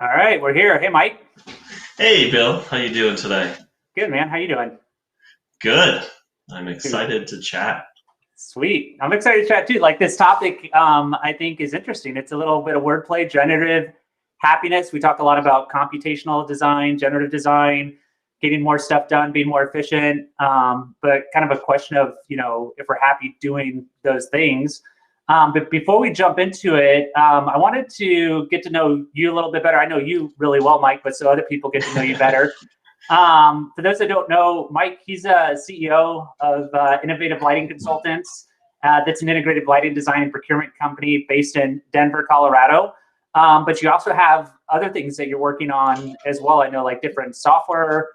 All right, we're here. Hey, Mike. Hey, Bill. How you doing today? Good, man. How you doing? Good. I'm Good. excited to chat. Sweet. I'm excited to chat too. Like this topic, I think is interesting. It's a little bit of wordplay, generative happiness. We talk a lot about computational design, generative design, getting more stuff done, being more efficient. But kind of a question of, if we're happy doing those things. But before we jump into it, I wanted to get to know you a little bit better. I know you really well, Mike, but so other people get to know you better. For those that don't know, Mike, he's a CEO of Innovative Lighting Consultants. That's an integrated lighting design and procurement company based in Denver, Colorado. But you also have other things that you're working on as well. I know like different software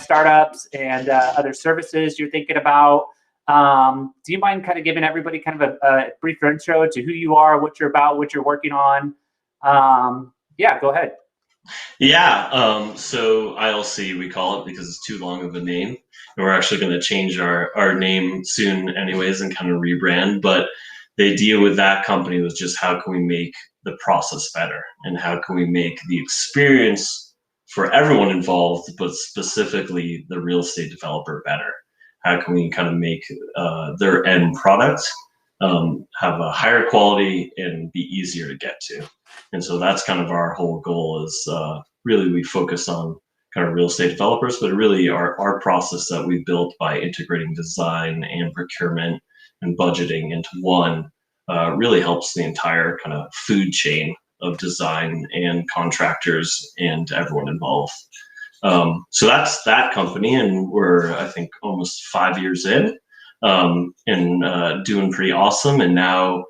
startups and other services you're thinking about. Do you mind kind of giving everybody kind of a brief intro to who you are, what you're about, what you're working on? Yeah, go ahead. Yeah, so ILC, we call it because it's too long of a name. And we're actually going to change our name soon, anyways, and kind of rebrand. But the idea with that company was just how can we make the process better and how can we make the experience for everyone involved, but specifically the real estate developer better? How can we kind of make their end product have a higher quality and be easier to get to? And so that's kind of our whole goal is really we focus on kind of real estate developers, but really our process that we built by integrating design and procurement and budgeting into one really helps the entire kind of food chain of design and contractors and everyone involved. So that's that company, and we're I think almost 5 years in, and doing pretty awesome. And now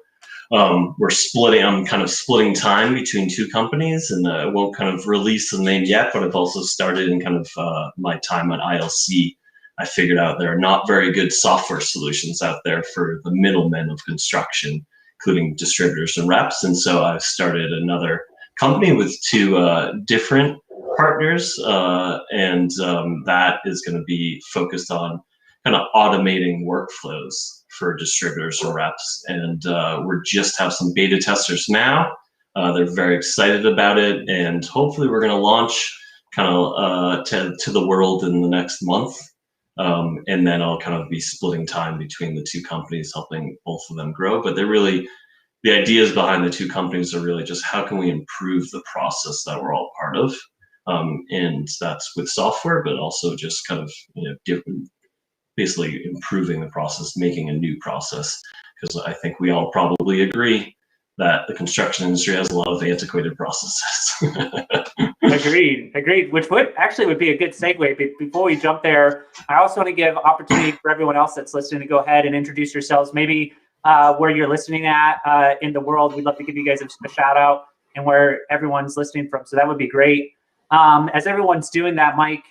we're splitting. I'm kind of splitting time between two companies, and I won't kind of release the name yet. But I've also started in kind of my time at ILC. I figured out there are not very good software solutions out there for the middlemen of construction, including distributors and reps. And so I started another company with two different partners, and that is going to be focused on kind of automating workflows for distributors and reps. And we're just have some beta testers now. They're very excited about it, and hopefully we're going to launch kind of to the world in the next month. And then I'll kind of be splitting time between the two companies, helping both of them grow. But they're really, the ideas behind the two companies are really just how can we improve the process that we're all part of. And that's with software, but also just kind of basically improving the process, making a new process. Because I think we all probably agree that the construction industry has a lot of antiquated processes. Agreed. Which would be a good segue. Before we jump there, I also want to give opportunity for everyone else that's listening to go ahead and introduce yourselves. Maybe where you're listening at in the world. We'd love to give you guys a shout out and where everyone's listening from. So that would be great. As everyone's doing that, Mike,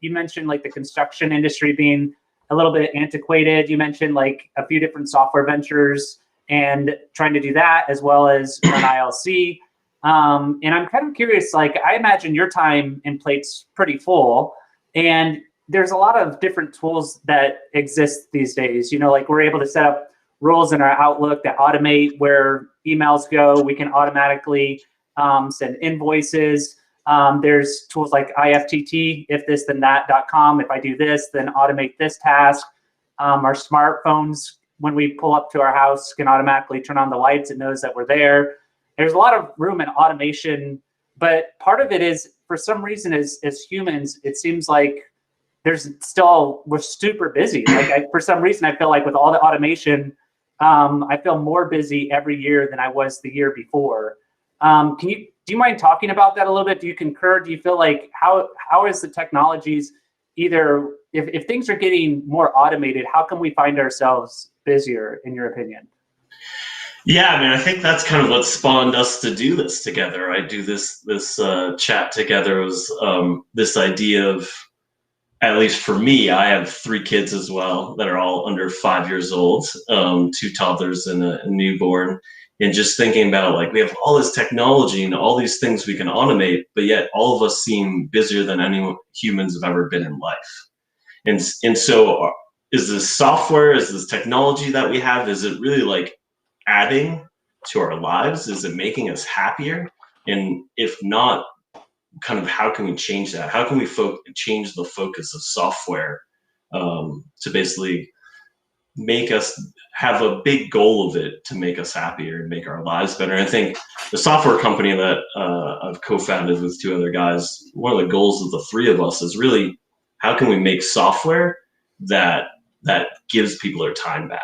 you mentioned like the construction industry being a little bit antiquated. You mentioned like a few different software ventures and trying to do that as well as run ILC. And I'm kind of curious, like I imagine your time and plate's pretty full, and there's a lot of different tools that exist these days. Like we're able to set up rules in our Outlook that automate where emails go. We can automatically send invoices. There's tools like IFTT, if this then that.com. If I do this, then automate this task. Our smartphones, when we pull up to our house, can automatically turn on the lights. It knows that we're there. There's a lot of room in automation, but part of it is, for some reason, as humans, it seems like we're super busy. Like for some reason, I feel like with all the automation, I feel more busy every year than I was the year before. Do you mind talking about that a little bit? Do you concur? Do you feel like how is the technologies either if things are getting more automated, how can we find ourselves busier, in your opinion? Yeah, I mean, I think that's kind of what spawned us to do this together. I do this chat together was this idea of, at least for me, I have 3 kids as well that are all under 5 years old, 2 toddlers and a newborn. And just thinking about like we have all this technology and all these things we can automate, but yet all of us seem busier than any humans have ever been in life. And so is this software, is this technology that we have, is it really like adding to our lives? Is it making us happier? And if not, kind of how can we change that? How can we change the focus of software to basically make us have a big goal of it to make us happier and make our lives better? And I think the software company that I've co-founded with two other guys, one of the goals of the three of us is really how can we make software that gives people their time back?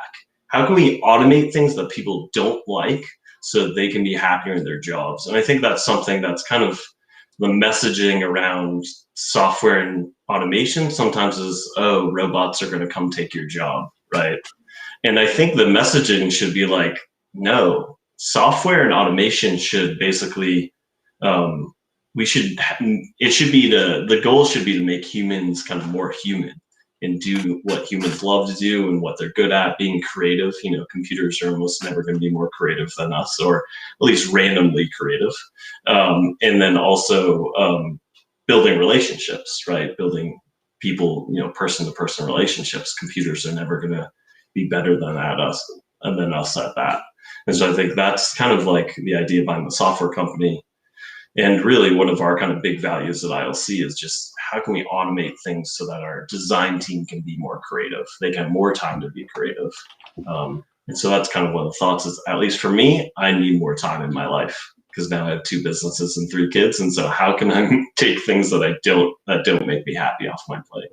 How can we automate things that people don't like so that they can be happier in their jobs? And I think that's something that's kind of the messaging around software and automation sometimes is, oh, robots are going to come take your job, right? And I think the messaging should be like, no, software and automation should basically, the goal should be to make humans kind of more human and do what humans love to do and what they're good at, being creative. You know, computers are almost never going to be more creative than us, or at least randomly creative. And then also building relationships, right? Building people, you know, person-to-person relationships. Computers are never going to be better than us at that. And so I think that's kind of like the idea behind the software company. And really one of our kind of big values at ILC is just how can we automate things so that our design team can be more creative? They can have more time to be creative. And so that's kind of one of the thoughts is, at least for me, I need more time in my life because now I have 2 businesses and 3 kids. And so how can I take things that don't make me happy off my plate?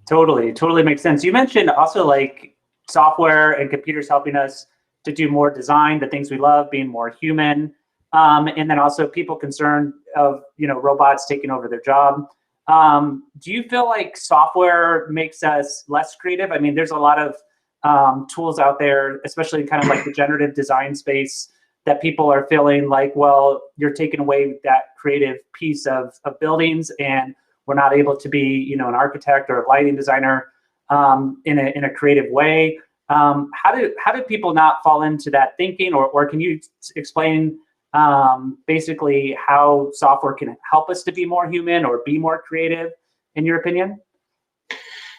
Totally makes sense. You mentioned also like software and computers helping us to do more design, the things we love, being more human. And then also people concerned of, you know, robots taking over their job. Do you feel like software makes us less creative? I mean, there's a lot of tools out there, especially in kind of like the generative design space, that people are feeling like, well, you're taking away that creative piece of buildings, and we're not able to be, you know, an architect or a lighting designer in a creative way. How do people not fall into that thinking, or can you explain basically how software can help us to be more human or be more creative, in your opinion?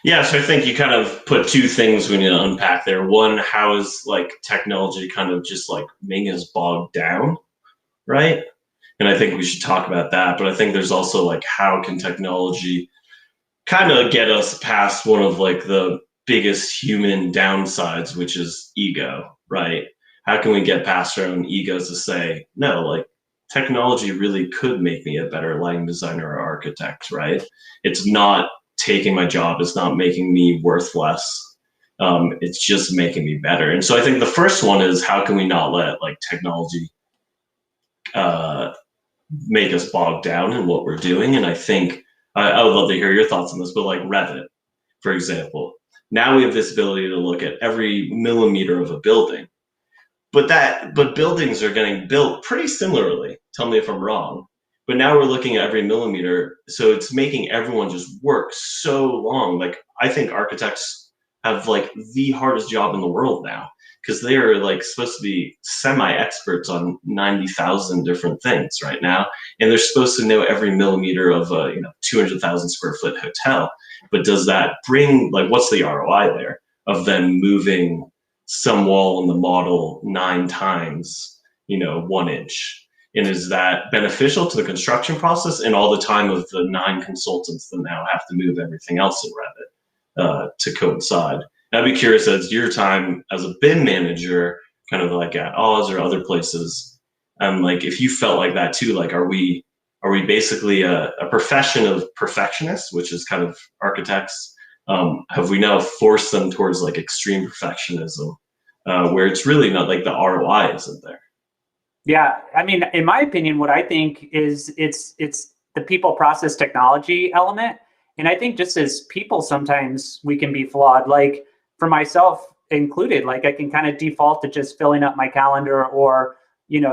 Yeah, so I think you kind of put 2 things we need to unpack there. One, how is like technology kind of just like making us bogged down, right? And I think we should talk about that. But I think there's also like, how can technology kind of get us past one of like the biggest human downsides, which is ego, right? How can we get past our own egos to say, no, like technology really could make me a better lighting designer or architect, right? It's not taking my job, it's not making me worth less. It's just making me better. And so I think the first one is, how can we not let like technology make us bogged down in what we're doing? And I think I would love to hear your thoughts on this, but like Revit, for example, now we have this ability to look at every millimeter of a building, but buildings are getting built pretty similarly. Tell me if I'm wrong. But now we're looking at every millimeter, so it's making everyone just work so long. Like, I think architects have like the hardest job in the world now, because they are like supposed to be semi-experts on 90,000 different things right now, and they're supposed to know every millimeter of a 200,000 square foot hotel. But does that bring, like, what's the ROI there of them moving some wall in the model 9 times, 1 inch? And is that beneficial to the construction process and all the time of the 9 consultants that now have to move everything else in Revit to coincide? And I'd be curious, as your time as a BIM manager, kind of like at Oz or other places, like if you felt like that too, like are we basically a profession of perfectionists, which is kind of architects? Have we now forced them towards like extreme perfectionism, where it's really not, like, the ROI isn't there? Yeah, I mean, in my opinion, what I think is it's the people, process, technology element. And I think just as people, sometimes we can be flawed. Like for myself included, like I can kind of default to just filling up my calendar, or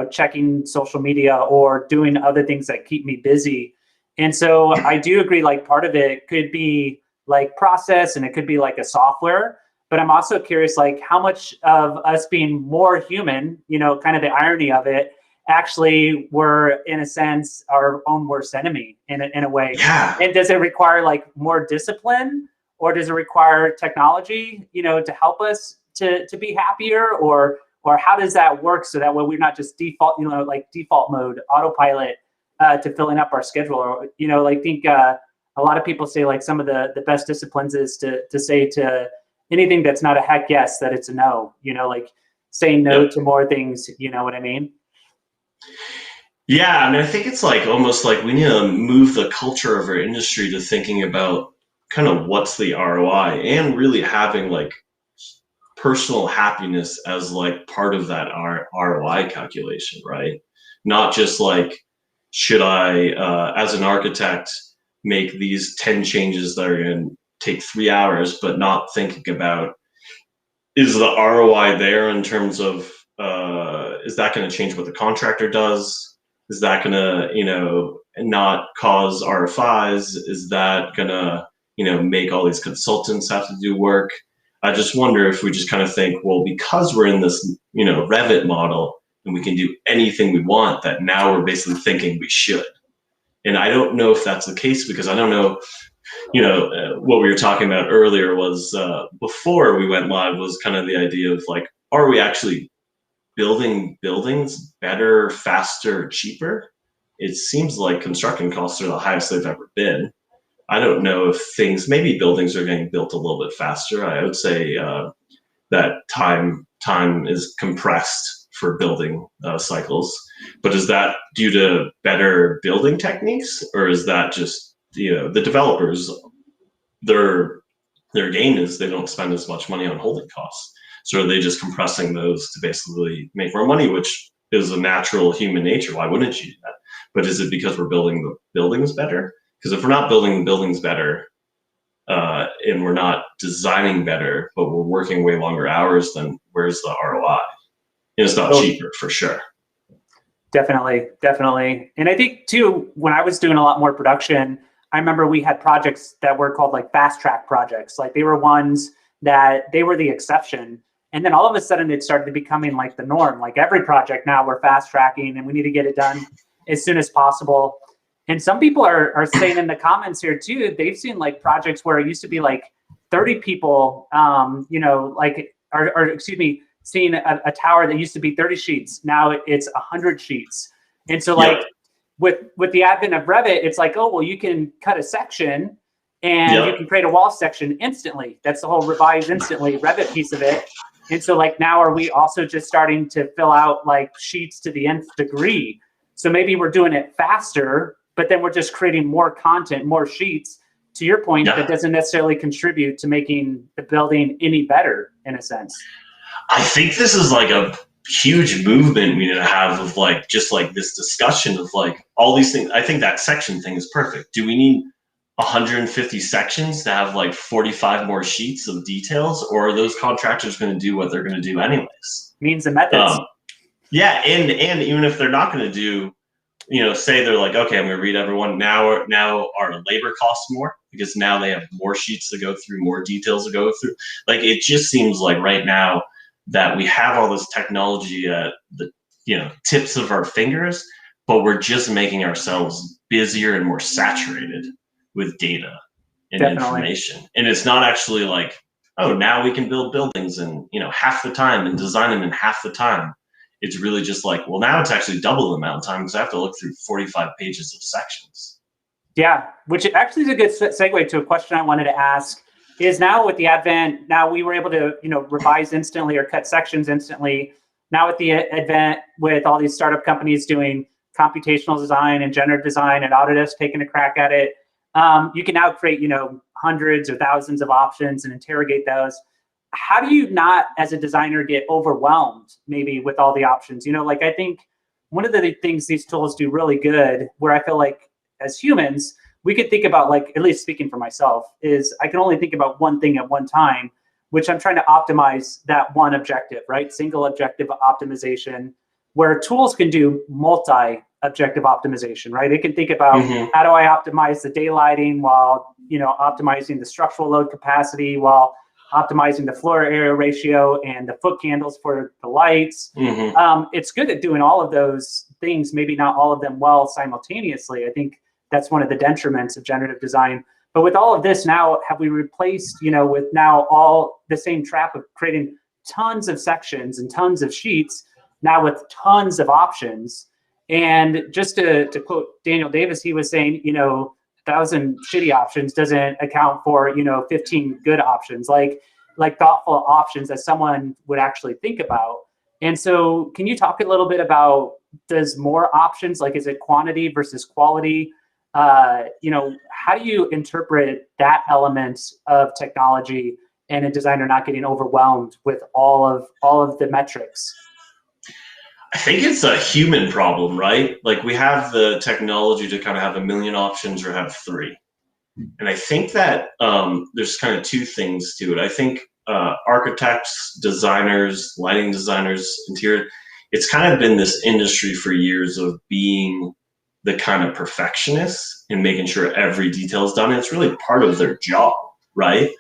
checking social media, or doing other things that keep me busy. And so I do agree, like part of it could be like process, and it could be like a software. But I'm also curious, like how much of us being more human, kind of the irony of it, actually we're in a sense our own worst enemy in a way. Yeah. And does it require like more discipline, or does it require technology, to help us to be happier? Or Or how does that work so that way we're not just default, like default mode, autopilot to filling up our schedule? Or, I think a lot of people say like some of the best disciplines is to say to anything that's not a heck yes, that it's a no, like saying no to more things, you know what I mean? Yeah, I mean, I think it's like almost like we need to move the culture of our industry to thinking about kind of what's the ROI and really having like personal happiness as like part of that ROI calculation, right? Not just like, should I, as an architect, make these 10 changes that are going to take 3 hours, but not thinking about, is the ROI there in terms of, is that going to change what the contractor does? Is that going to, not cause RFIs? Is that going to, make all these consultants have to do work? I just wonder if we just kind of think, well, because we're in this, Revit model and we can do anything we want, that now we're basically thinking we should. And I don't know if that's the case, because I don't know, what we were talking about earlier was before we went live was kind of the idea of like, are we actually building buildings better, faster, cheaper? It seems like construction costs are the highest they've ever been. I don't know if maybe buildings are getting built a little bit faster. I would say that time is compressed for building cycles. But is that due to better building techniques, or is that just the developers? Their gain is they don't spend as much money on holding costs. So are they just compressing those to basically make more money, which is a natural human nature? Why wouldn't you do that? But is it because we're building the buildings better? Because if we're not building the buildings better, and we're not designing better, but we're working way longer hours, then where's the ROI? And it's not cheaper for sure. Definitely. And I think too, when I was doing a lot more production, I remember we had projects that were called like fast track projects. Like they were ones that they were the exception. And then all of a sudden it started becoming like the norm. Like every project now we're fast tracking and we need to get it done as soon as possible. And some people are saying in the comments here too, they've seen like projects where it used to be like 30 people, seeing a tower that used to be 30 sheets. Now it's 100 sheets. And so like with the advent of Revit, it's like, oh, well, you can cut a section and you can create a wall section instantly. That's the whole revise instantly Revit piece of it. And so like now are we also just starting to fill out like sheets to the nth degree? So maybe we're doing it faster, but then we're just creating more content, more sheets, to your point, that doesn't necessarily contribute to making the building any better in a sense. I think this is like a huge movement we need to have of like, just like this discussion of like all these things. I think that section thing is perfect. Do we need 150 sections to have like 45 more sheets of details, or are those contractors going to do what they're going to do anyways? Means and methods. And even if they're not going to do, say they're like, okay, I'm going to read everyone. Now our labor costs more because now they have more sheets to go through, more details to go through. Like, it just seems like right now that we have all this technology at the tips of our fingers, but we're just making ourselves busier and more saturated with data and information. And it's not actually like, oh, now we can build buildings in half the time and design them in half the time. It's really just like, well, now it's actually double the amount of time because I have to look through 45 pages of sections. Yeah, which actually is a good segue to a question I wanted to ask. Is now with the advent, now we were able to revise instantly or cut sections instantly. Now with the advent, with all these startup companies doing computational design and generative design and Autodesk taking a crack at it, you can now create hundreds or thousands of options and interrogate those. How do you not, as a designer, get overwhelmed maybe with all the options? I think one of the things these tools do really good, where I feel like as humans, we could think about, like, at least speaking for myself, is I can only think about one thing at one time, which I'm trying to optimize that one objective, right? Single objective optimization, where tools can do multi-objective optimization, right? It can think about how do I optimize the daylighting while, optimizing the structural load capacity, while optimizing the floor area ratio and the foot candles for the lights. It's good at doing all of those things, maybe not all of them well simultaneously. I think that's one of the detriments of generative design. But with all of this now, have we replaced, with now all the same trap of creating tons of sections and tons of sheets, now with tons of options. And just to quote Daniel Davis, he was saying, 1,000 shitty options doesn't account for, 15 good options, like thoughtful options that someone would actually think about. And so can you talk a little bit about, does more options, like, is it quantity versus quality? How do you interpret that element of technology and a designer not getting overwhelmed with all of the metrics? I think it's a human problem, right? Like, we have the technology to kind of have a million options or have three. And I think that there's kind of two things to it. I think architects, designers, lighting designers, interior, it's kind of been this industry for years of being the kind of perfectionist and making sure every detail is done. And it's really part of their job, right?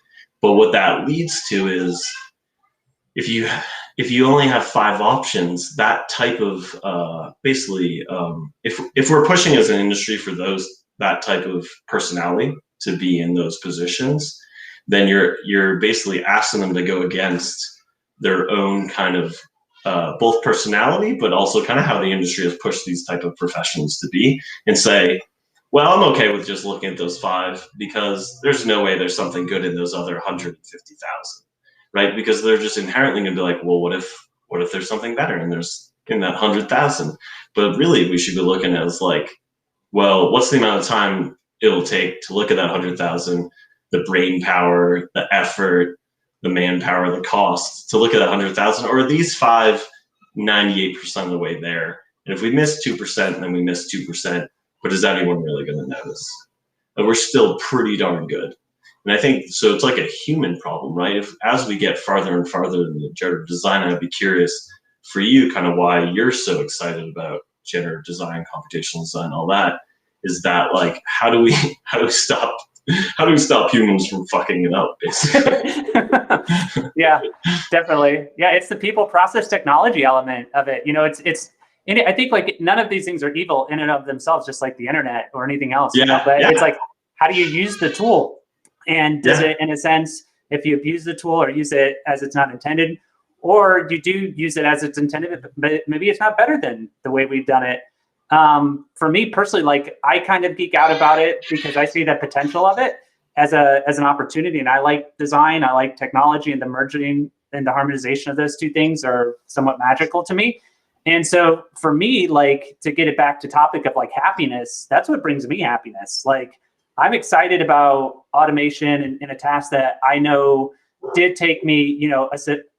But what that leads to is, if you only have 5 options, that type of if we're pushing as an industry for that type of personality to be in those positions, then you're basically asking them to go against their own kind of both personality, but also kind of how the industry has pushed these type of professions to be, and say, well, I'm okay with just looking at those 5 because there's no way there's something good in those other 150,000. Right? Because they're just inherently going to be like, well, what if there's something better and there's in that 100,000? But really, we should be looking at as like, well, what's the amount of time it'll take to look at that 100,000, the brain power, the effort, the manpower, the cost to look at that 100,000, or are these 5 98% of the way there? And if we miss 2%, then we miss 2%. But is anyone really going to notice? And we're still pretty darn good. And I think, so it's like a human problem, right? If as we get farther and farther in the generative design, I'd be curious for you kind of why you're so excited about generative design, computational design, all that. Is that like, how do we stop humans from fucking it up, basically? Yeah, definitely. Yeah, it's the people, process, technology element of it. I think like none of these things are evil in and of themselves, just like the internet or anything else. But it's like, how do you use the tool? And does it, in a sense, if you abuse the tool or use it as it's not intended, or you do use it as it's intended, but maybe it's not better than the way we've done it. For me personally, like, I kind of geek out about it because I see the potential of it as an opportunity. And I like design, I like technology, and the merging and the harmonization of those two things are somewhat magical to me. And so for me, like, to get it back to topic of like happiness, that's what brings me happiness. Like, I'm excited about automation in a task that I know did take me,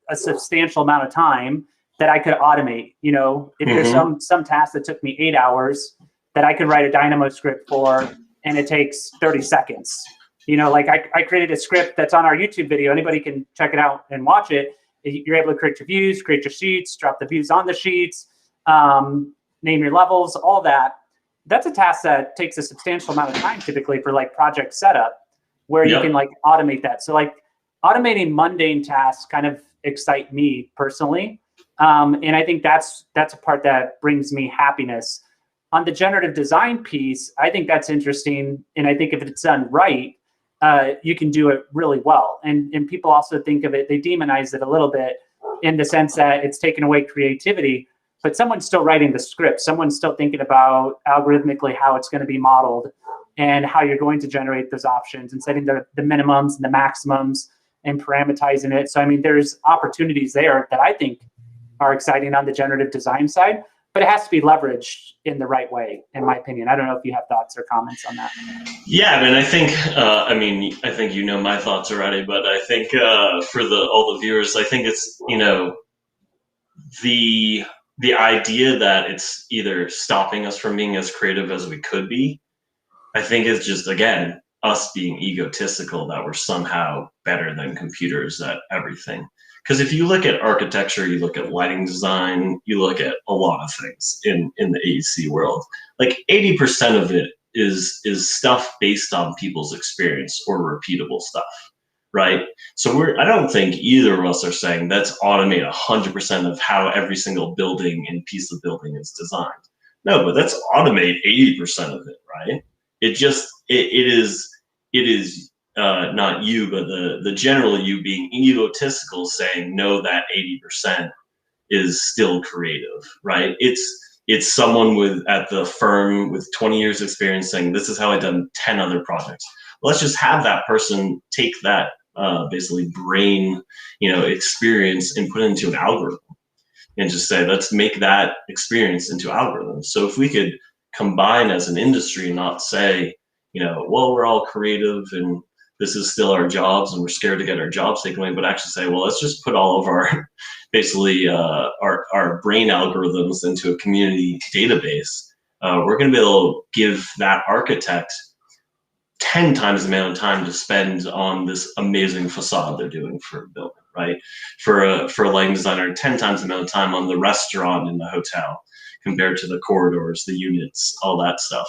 a substantial amount of time that I could automate. If there's some task that took me 8 hours that I could write a Dynamo script for, and it takes 30 seconds. Like I created a script that's on our YouTube video. Anybody can check it out and watch it. You're able to create your views, create your sheets, drop the views on the sheets, name your levels, all that. That's a task that takes a substantial amount of time typically for like project setup, where you can like automate that. So like automating mundane tasks kind of excite me personally. And I think that's a part that brings me happiness. On the generative design piece, I think that's interesting. And I think if it's done right, you can do it really well. And people also think of it, they demonize it a little bit in the sense that it's taken away creativity. But someone's still writing the script. Someone's still thinking about algorithmically how it's going to be modeled and how you're going to generate those options and setting the minimums and the maximums and parameterizing it. So, I mean, there's opportunities there that I think are exciting on the generative design side, but it has to be leveraged in the right way, in my opinion. I don't know if you have thoughts or comments on that. Yeah, I think, I think my thoughts already, but I think for all the viewers, I think it's, the idea that it's either stopping us from being as creative as we could be, I think is just, again, us being egotistical that we're somehow better than computers at everything. Because if you look at architecture, you look at lighting design, you look at a lot of things in the AEC world, like 80% of it is stuff based on people's experience or repeatable stuff. Right? So I don't think either of us are saying let's automate 100% of how every single building and piece of building is designed. No, but let's automate 80% of it, right? It is not you, but the general you being egotistical, saying no, that 80% is still creative, right? It's someone at the firm with 20 years experience saying, this is how I've done 10 other projects. Let's just have that person take that basically brain, experience and put it into an algorithm and just say, let's make that experience into algorithms. So if we could combine as an industry, not say, well, we're all creative and this is still our jobs and we're scared to get our jobs taken away, but actually say, well, let's just put all of our basically our brain algorithms into a community database. We're going to be able to give that architect 10 times the amount of time to spend on this amazing facade they're doing for a building, right? For a lighting designer, 10 times the amount of time on the restaurant in the hotel compared to the corridors, the units, all that stuff.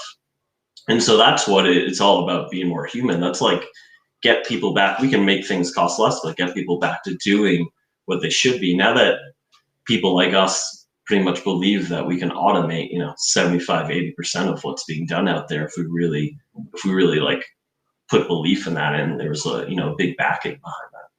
And so that's what it's all about, being more human. That's like, get people back. We can make things cost less, but get people back to doing what they should be. Now that people like us pretty much believe that we can automate, 75, 80% of what's being done out there, if we really like put belief in that, and there was a big backing behind that.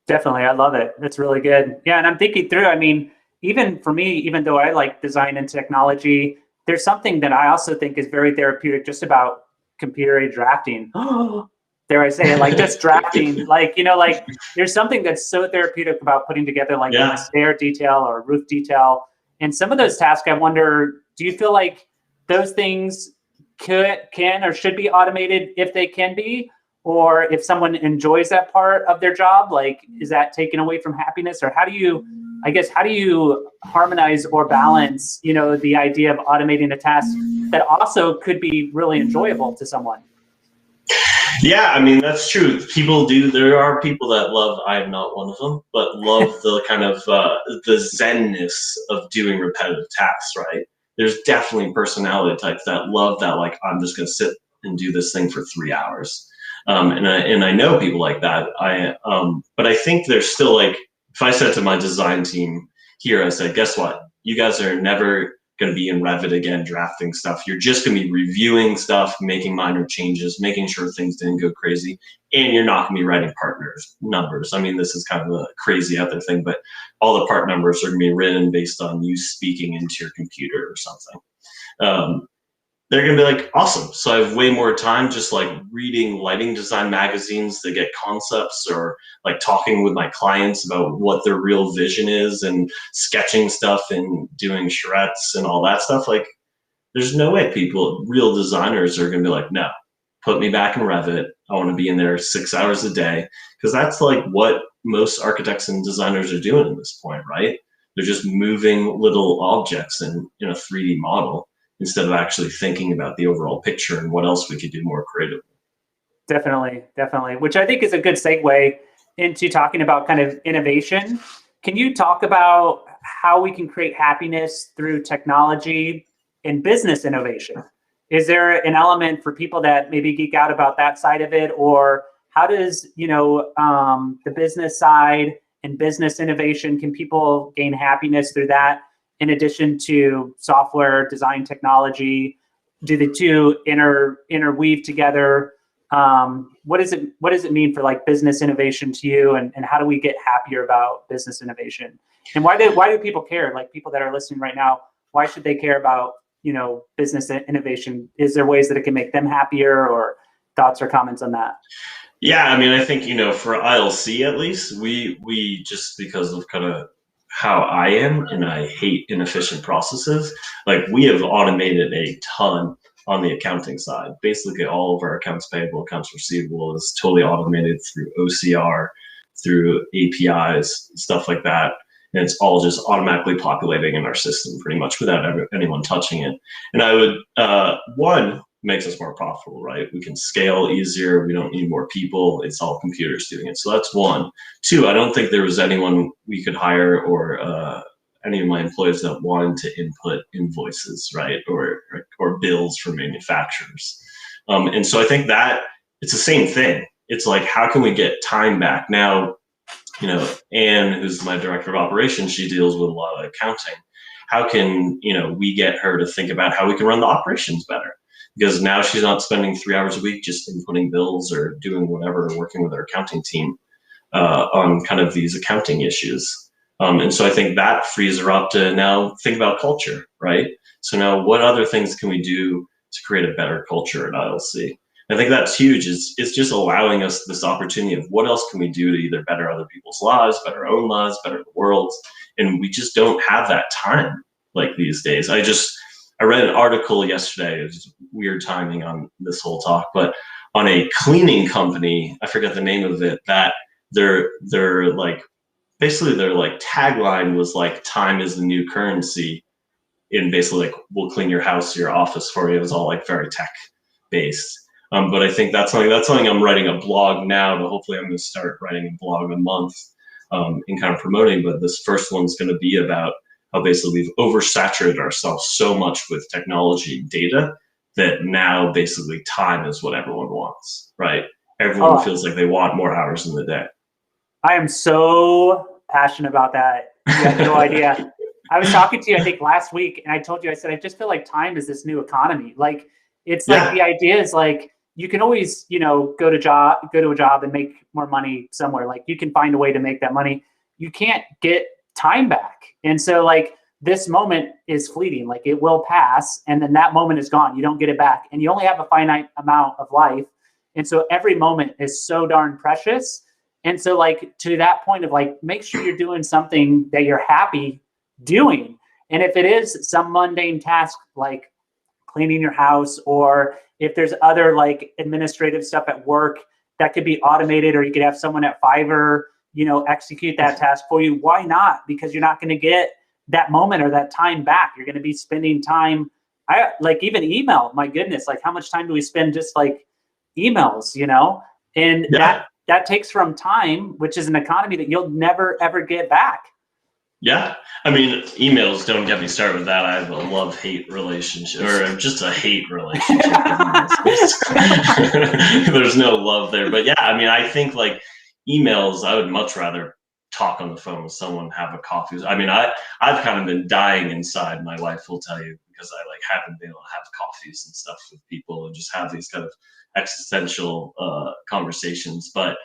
Definitely, I love it. That's really good. Yeah, and I'm thinking through. I mean, even for me, even though I like design and technology, there's something that I also think is very therapeutic just about computer-aided drafting. Dare I say it, like just drafting, like there's something that's so therapeutic about putting together a stair detail or a roof detail. And some of those tasks, I wonder, do you feel like those things can or should be automated if they can be, or if someone enjoys that part of their job, like, is that taken away from happiness? Or how do you harmonize or balance, the idea of automating a task that also could be really enjoyable to someone? Yeah, I mean, that's true. People do. There are people that love, I am not one of them, but love the kind of the zenness of doing repetitive tasks, right? There's definitely personality types that love that, like, I'm just going to sit and do this thing for 3 hours. And I know people like that. But I think there's still, like, if I said to my design team here, I said, guess what? You guys are never going to be in Revit again drafting stuff. You're just going to be reviewing stuff, making minor changes, making sure things didn't go crazy, and you're not going to be writing part numbers. I mean, this is kind of a crazy other thing, but all the part numbers are going to be written based on you speaking into your computer or something. They're going to be like, awesome. So I have way more time just like reading lighting design magazines that get concepts, or like talking with my clients about what their real vision is and sketching stuff and doing charrettes and all that stuff. Like, there's no way real designers are going to be like, no, put me back in Revit. I want to be in there 6 hours a day. Because that's like what most architects and designers are doing at this point, right? They're just moving little objects in a 3D model, instead of actually thinking about the overall picture and what else we could do more creatively. Definitely. Which I think is a good segue into talking about kind of innovation. Can you talk about how we can create happiness through technology and business innovation? Is there an element for people that maybe geek out about that side of it, or how does the business side and business innovation, can people gain happiness through that? In addition to software, design, technology, do the two interweave together? What does it mean for like business innovation to you, and how do we get happier about business innovation? And why do people care? Like, people that are listening right now, why should they care about business innovation? Is there ways that it can make them happier, or thoughts or comments on that? Yeah, I mean, I think for ILC at least, we just, because of kind of how I am, and I hate inefficient processes, like, we have automated a ton on the accounting side. Basically, all of our accounts payable, accounts receivable is totally automated through OCR, through APIs, stuff like that. And it's all just automatically populating in our system pretty much without anyone touching it. And I would, one, makes us more profitable, right? We can scale easier. We don't need more people. It's all computers doing it. So that's one. Two, I don't think there was anyone we could hire, or any of my employees that wanted to input invoices, right? Or bills for manufacturers. And so I think that it's the same thing. It's like, how can we get time back? Now, Anne, who's my director of operations, she deals with a lot of accounting. How can, we get her to think about how we can run the operations better? because now she's not spending 3 hours a week just inputting bills or doing whatever, or working with her accounting team on kind of these accounting issues. And so I think that frees her up to now think about culture, right? So now what other things can we do to create a better culture at ILC? I think that's huge. It's just allowing us this opportunity of what else can we do to either better other people's lives, better our own lives, better the world's. And we just don't have that time like these days. I read an article yesterday, it was weird timing on this whole talk, but on a cleaning company, I forget the name of it, that their like, basically their like tagline was like, time is the new currency. And basically like, we'll clean your house, your office for you. It was all like very tech based. But I think that's something I'm writing a blog now, but hopefully I'm going to start writing a blog a month and kind of promoting. But this first one's going to be about how basically we've oversaturated ourselves so much with technology data that now basically time is what everyone wants, right? Everyone feels like they want more hours in the day. I am so passionate about that. You have no idea. I was talking to you, I think last week, and I told you, I said, I just feel like time is this new economy. Like, it's like the idea is like, you can always, go to a job and make more money somewhere. Like, you can find a way to make that money. You can't get time back. And so like, this moment is fleeting, like it will pass. And then that moment is gone. You don't get it back. And you only have a finite amount of life. And so every moment is so darn precious. And so like, to that point of like, make sure you're doing something that you're happy doing. And if it is some mundane task, like cleaning your house, or if there's other like administrative stuff at work that could be automated, or you could have someone at Fiverr, execute that task for you, why not? Because you're not going to get that moment or that time back. You're going to be spending time. Even email, my goodness, like how much time do we spend just like emails, and that takes from time, which is an economy that you'll never, ever get back. Yeah. I mean, emails, don't get me started with that. I have a love-hate relationship, or just a hate relationship. There's no love there. But yeah, I mean, I think like emails, I would much rather talk on the phone with someone, have a coffee. I mean, I've kind of been dying inside, my wife will tell you, because I like haven't been able to have coffees and stuff with people and just have these kind of existential conversations. But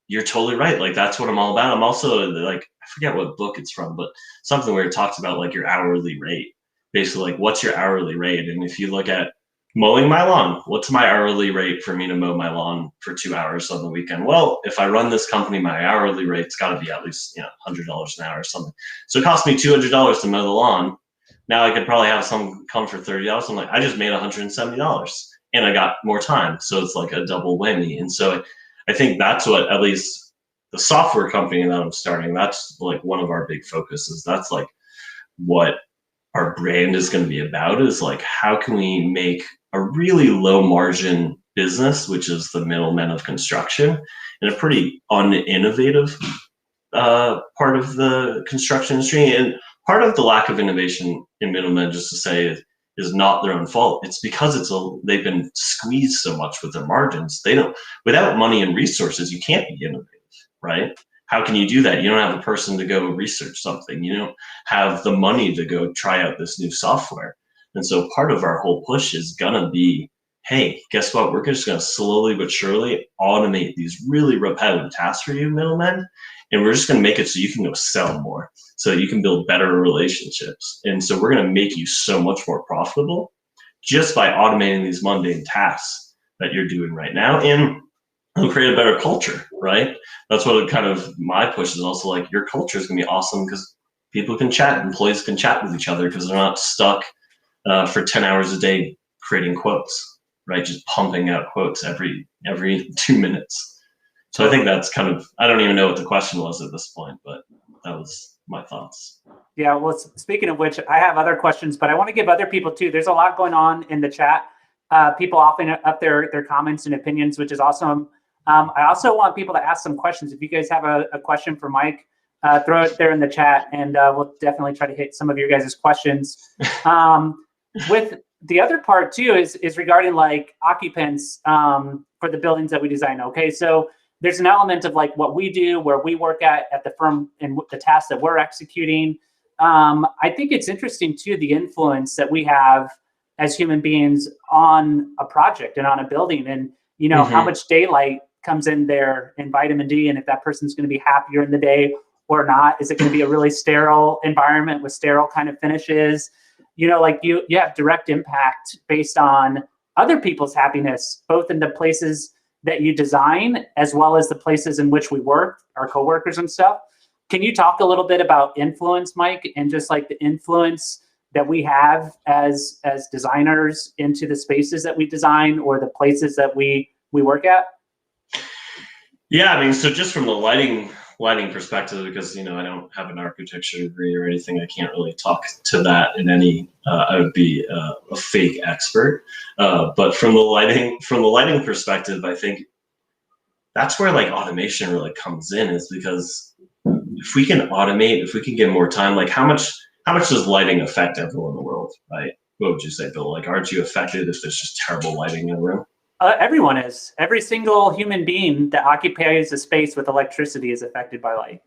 you're totally right. Like, that's what I'm all about. I'm also like, I forget what book it's from, but something where it talks about like your hourly rate. Basically, like, what's your hourly rate? And if you look at mowing my lawn, what's my hourly rate for me to mow my lawn for 2 hours on the weekend? Well, if I run this company, my hourly rate's got to be at least $100 an hour or something. So it cost me $200 to mow the lawn. Now I could probably have some come for $30. I'm like, I just made $170, and I got more time. So it's like a double whammy. And so I think that's what, at least the software company that I'm starting, that's like one of our big focuses. That's like what our brand is going to be about, is like, how can we make a really low margin business, which is the middlemen of construction, and a pretty uninnovative part of the construction industry. And part of the lack of innovation in middlemen, just to say, is not their own fault. It's because they've been squeezed so much with their margins. Without money and resources, you can't be innovative, right? How can you do that? You don't have a person to go research something. You don't have the money to go try out this new software. And so part of our whole push is gonna be, hey, guess what? We're just gonna slowly but surely automate these really repetitive tasks for you middlemen. And we're just gonna make it so you can go sell more, so you can build better relationships. And so we're gonna make you so much more profitable just by automating these mundane tasks that you're doing right now. And it'll create a better culture, right? That's what kind of my push is also, like, your culture is gonna be awesome because people can chat, employees can chat with each other because they're not stuck for 10 hours a day creating quotes, right? Just pumping out quotes every 2 minutes. So I think that's kind of, I don't even know what the question was at this point, but that was my thoughts. Yeah, well, speaking of which, I have other questions, but I want to give other people too. There's a lot going on in the chat. People often up their comments and opinions, which is awesome. I also want people to ask some questions. If you guys have a question for Mike, throw it there in the chat, and we'll definitely try to hit some of your guys' questions. With the other part too is regarding like occupants for the buildings that we design. Okay, so there's an element of like what we do, where we work at the firm, and the tasks that we're executing. I think it's interesting too, the influence that we have as human beings on a project and on a building, and how much daylight comes in there and vitamin D, and if that person's going to be happier in the day or not. Is it going to be a really sterile environment with sterile kind of finishes? Like you have direct impact based on other people's happiness, both in the places that you design as well as the places in which we work, our coworkers and stuff. Can you talk a little bit about influence, Mike, and just like the influence that we have as designers into the spaces that we design or the places that we work at? Yeah, I mean, so just from the lighting perspective, because I don't have an architecture degree or anything, I can't really talk to that in any. I would be a fake expert. But from the lighting perspective, I think that's where like automation really comes in, is because if we can automate, if we can get more time, like how much does lighting affect everyone in the world, right? What would you say, Bill? Like, aren't you affected if there's just terrible lighting in a room? Everyone is. Every single human being that occupies a space with electricity is affected by light.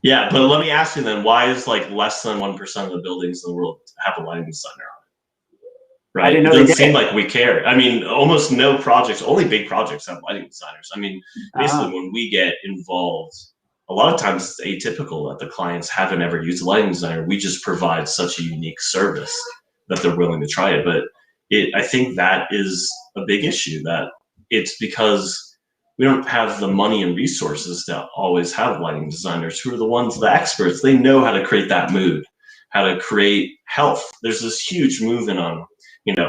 Yeah, but let me ask you then, why is like less than 1% of the buildings in the world have a lighting designer on it? Right? I didn't know it doesn't seem like we care. I mean, almost no projects, only big projects have lighting designers. I mean, basically when we get involved, a lot of times it's atypical that the clients haven't ever used a lighting designer. We just provide such a unique service that they're willing to try it. But I think that is a big issue, that it's because we don't have the money and resources to always have lighting designers who are the ones, the experts. They know how to create that mood, how to create health. There's this huge movement on,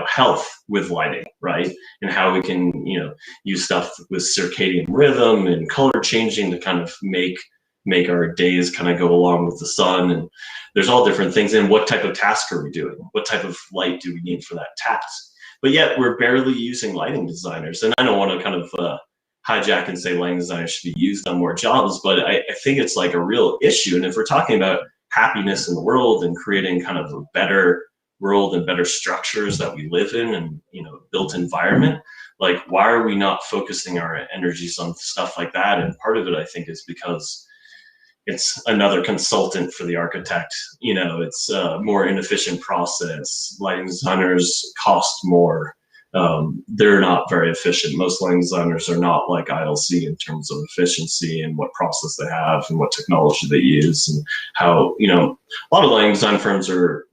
health with lighting, right? And how we can, use stuff with circadian rhythm and color changing to kind of make our days kind of go along with the sun. And there's all different things. And what type of task are we doing? What type of light do we need for that task? But yet we're barely using lighting designers. And I don't want to kind of hijack and say lighting designers should be used on more jobs, but I think it's like a real issue. And if we're talking about happiness in the world and creating kind of a better world and better structures that we live in and, built environment, like why are we not focusing our energies on stuff like that? And part of it, I think, is because it's another consultant for the architect. It's a more inefficient process. Lighting designers cost more. They're not very efficient. Most lighting designers are not like ILC in terms of efficiency and what process they have and what technology they use, and how, a lot of lighting design firms are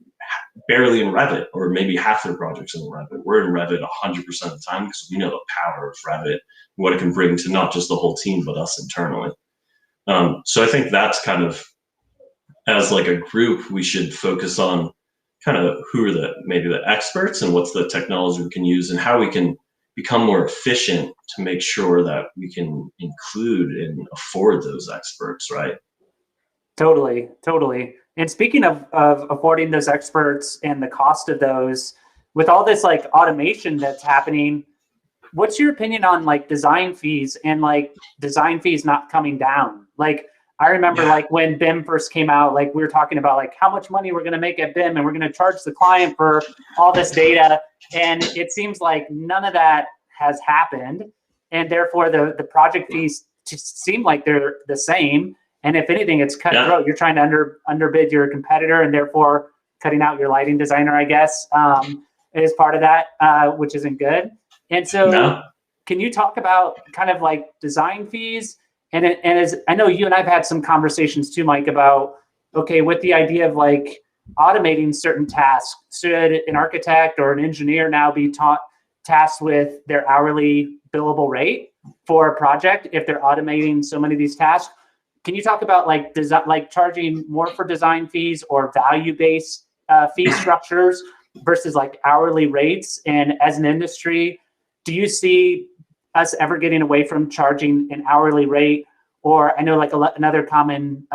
barely in Revit, or maybe half their projects in Revit. We're in Revit 100% of the time because we know the power of Revit, what it can bring to not just the whole team, but us internally. So I think that's kind of, as like a group, we should focus on kind of who are maybe the experts and what's the technology we can use and how we can become more efficient to make sure that we can include and afford those experts, right? Totally. And speaking of affording those experts and the cost of those, with all this like automation that's happening, what's your opinion on like design fees and like design fees not coming down? Like I remember like when BIM first came out, like we were talking about like how much money we're going to make at BIM and we're going to charge the client for all this data. And it seems like none of that has happened. And therefore the project fees seem like they're the same. And if anything, it's cutthroat. You're trying to underbid your competitor and therefore cutting out your lighting designer, I guess, is part of that, which isn't good. And so can you talk about kind of like design fees? And as I know you and I've had some conversations too, Mike, about, okay, with the idea of like automating certain tasks, should an architect or an engineer now be tasked with their hourly billable rate for a project if they're automating so many of these tasks? Can you talk about like charging more for design fees or value-based fee structures versus like hourly rates? And as an industry, do you see us ever getting away from charging an hourly rate? Or I know like another common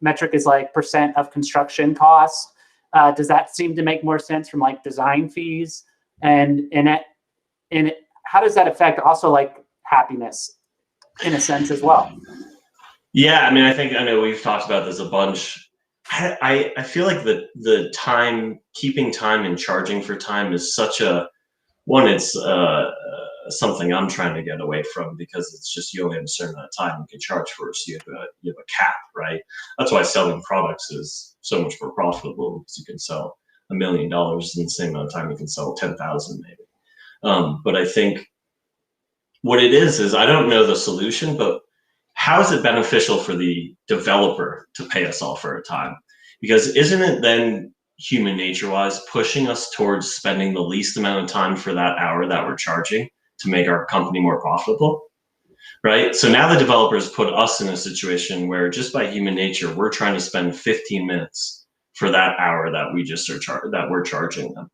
metric is like percent of construction costs. Does that seem to make more sense from like design fees? And how does that affect also like happiness in a sense as well? Yeah, I mean, I know we've talked about this a bunch. I feel like the time, keeping time and charging for time is such a one. It's something I'm trying to get away from, because it's just you only have a certain amount of time you can charge for, so you have a cap, right? That's why selling products is so much more profitable, because you can sell $1 million in the same amount of time you can sell 10,000 maybe. But I think what it is I don't know the solution, but how is it beneficial for the developer to pay us all for a time? Because isn't it then human nature wise pushing us towards spending the least amount of time for that hour that we're charging to make our company more profitable? Right? So now the developers put us in a situation where just by human nature, we're trying to spend 15 minutes for that hour that we just are that we're charging them.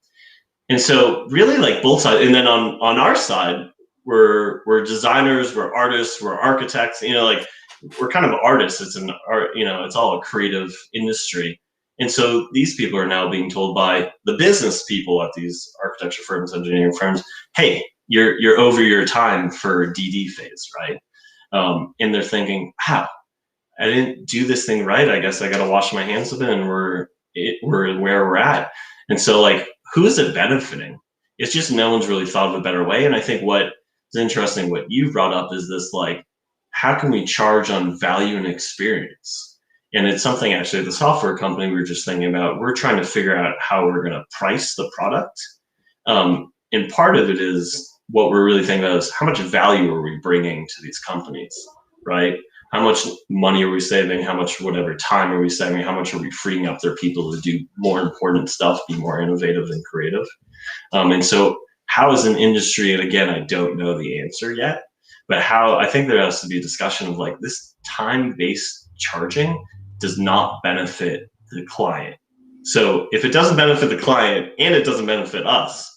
And so really like both sides. And then on our side, we're designers, we're artists, we're architects, like we're kind of artists. It's an art, it's all a creative industry. And so these people are now being told by the business people at these architecture firms, engineering firms, hey, you're over your time for DD phase, right? And they're thinking, wow, I didn't do this thing right. I guess I got to wash my hands of it, and we're where we're at. And so, like, who is it benefiting? It's just no one's really thought of a better way. And I think what is interesting, what you brought up, is this like, how can we charge on value and experience? And it's something actually at the software company we were just thinking about. We're trying to figure out how we're going to price the product. And part of it is what we're really thinking about is how much value are we bringing to these companies, right? How much money are we saving? How much whatever time are we saving? How much are we freeing up their people to do more important stuff, be more innovative and creative? And so how is an industry, and again, I don't know the answer yet, but how I think there has to be a discussion of like this time-based charging does not benefit the client. So if it doesn't benefit the client and it doesn't benefit us,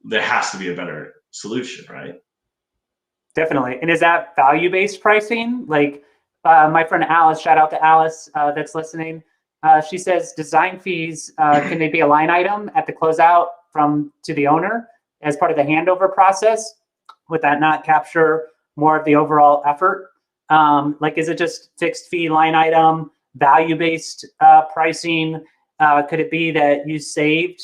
there has to be a better solution, right? Definitely. And is that value-based pricing? Like my friend Alice, shout out to Alice that's listening. She says design fees, can they be a line item at the closeout to the owner as part of the handover process? Would that not capture more of the overall effort? Like, is it just fixed fee line item, value-based pricing? Could it be that you saved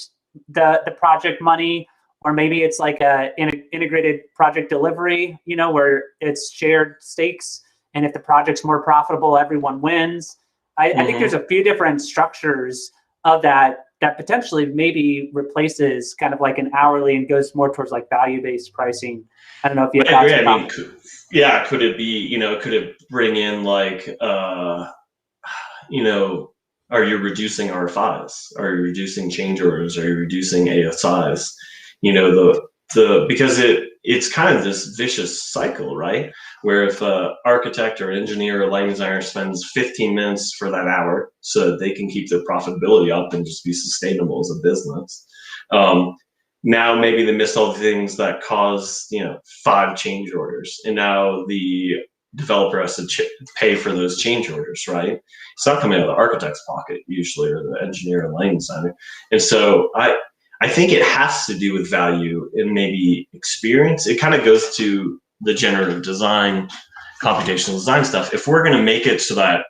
the project money? Or maybe it's like an integrated project delivery, where it's shared stakes. And if the project's more profitable, everyone wins. I think there's a few different structures of that potentially maybe replaces kind of like an hourly and goes more towards like value-based pricing. I don't know if you have thoughts about it. Could it be, could it bring in like, are you reducing RFIs? Are you reducing change orders? Are you reducing ASIs? Because it's kind of this vicious cycle, right? Where if an architect or engineer or lighting designer spends 15 minutes for that hour so that they can keep their profitability up and just be sustainable as a business, now maybe they missed all the things that caused 5 change orders, and now the developer has to pay for those change orders, right? It's not coming out of the architect's pocket usually, or the engineer and lighting designer. And so I think it has to do with value and maybe experience. It kind of goes to the generative design, computational design stuff. If we're going to make it so that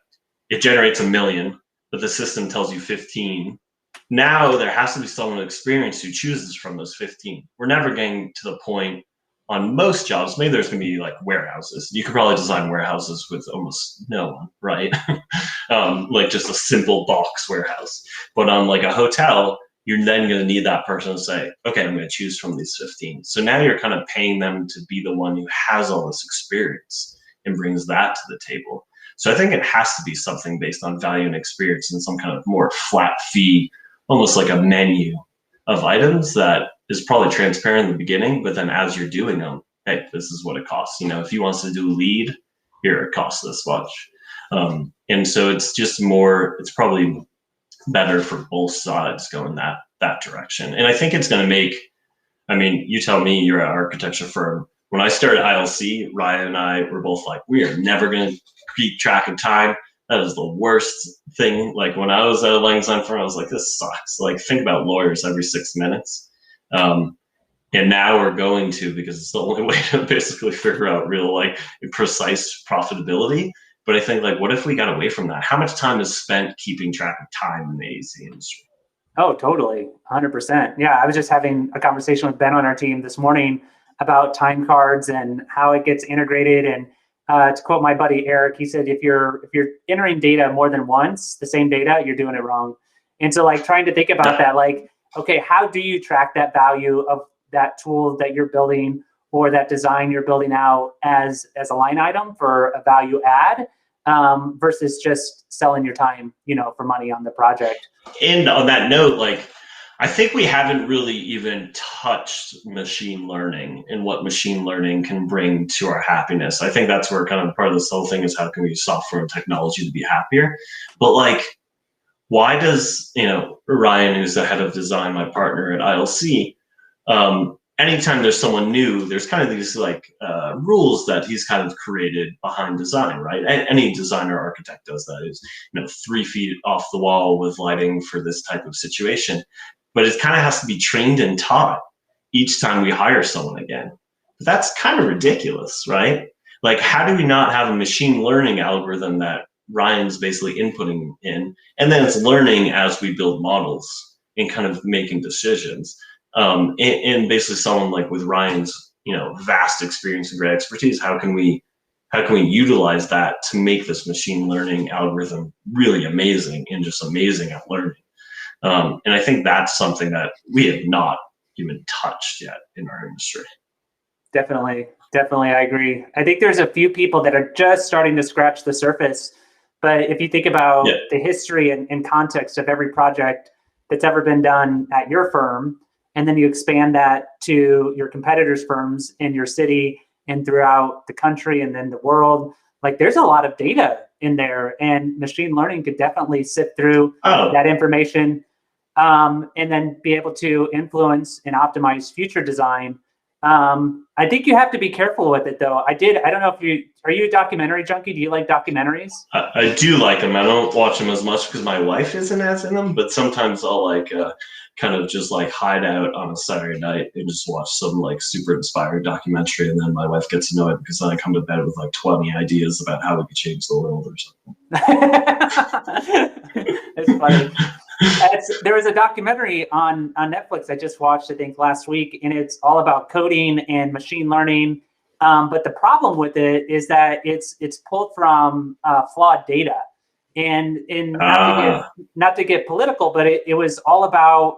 it generates 1 million, but the system tells you 15, now there has to be someone with experience who chooses from those 15. We're never getting to the point on most jobs. Maybe there's going to be like warehouses. You could probably design warehouses with almost no one, right? Like just a simple box warehouse. But on like a hotel, you're then going to need that person to say, okay, I'm going to choose from these 15. So now you're kind of paying them to be the one who has all this experience and brings that to the table. So I think it has to be something based on value and experience and some kind of more flat fee, almost like a menu of items that is probably transparent in the beginning, but then as you're doing them, hey, this is what it costs. If he wants to do lead, here, it costs this much. And so it's just more, it's probably better for both sides going that direction. And I think it's going to make, you tell me, you're an architecture firm. When I started ILC, Ryan and I were both like, we are never going to keep track of time. That is the worst thing. Like when I was at a lighting design firm, I was like, this sucks. Like think about lawyers every 6 minutes. And now we're going to, because it's the only way to basically figure out real like precise profitability. But I think, like, what if we got away from that? How much time is spent keeping track of time in the AC industry? Oh, totally. 100%. Yeah. I was just having a conversation with Ben on our team this morning about time cards and how it gets integrated. And to quote my buddy, Eric, he said, if you're entering data more than once, the same data, you're doing it wrong. And so like trying to think about that, like, okay, how do you track that value of that tool that you're building or that design you're building out as a line item for a value add, versus just selling your time, for money on the project. And on that note, like, I think we haven't really even touched machine learning and what machine learning can bring to our happiness. I think that's where kind of part of this whole thing is, how can we use software and technology to be happier? But like, why does, Ryan, who's the head of design, my partner at ILC, anytime there's someone new, there's kind of these like rules that he's kind of created behind design, right? Any designer architect does that, is 3 feet off the wall with lighting for this type of situation. But it kind of has to be trained and taught each time we hire someone again. But that's kind of ridiculous, right? Like, how do we not have a machine learning algorithm that Ryan's basically inputting in, and then it's learning as we build models and kind of making decisions? And basically someone like with Ryan's, vast experience and great expertise, how can we utilize that to make this machine learning algorithm really amazing and just amazing at learning? And I think that's something that we have not even touched yet in our industry. Definitely, I agree. I think there's a few people that are just starting to scratch the surface. But if you think about the history and context of every project that's ever been done at your firm, and then you expand that to your competitors' firms in your city and throughout the country and then the world, like, there's a lot of data in there, and machine learning could definitely sift through that information, and then be able to influence and optimize future design. I think you have to be careful with it, though. I don't know if are you a documentary junkie? Do you like documentaries? I do like them. I don't watch them as much because my wife isn't as in them, but sometimes I'll like kind of just like hide out on a Saturday night and just watch some like super inspiring documentary, and then my wife gets annoyed because then I come to bed with like 20 ideas about how we could change the world or something. It's funny. There was a documentary on Netflix I just watched, I think last week, and it's all about coding and machine learning. But the problem with it is that it's pulled from flawed data, and not to get political, but it was all about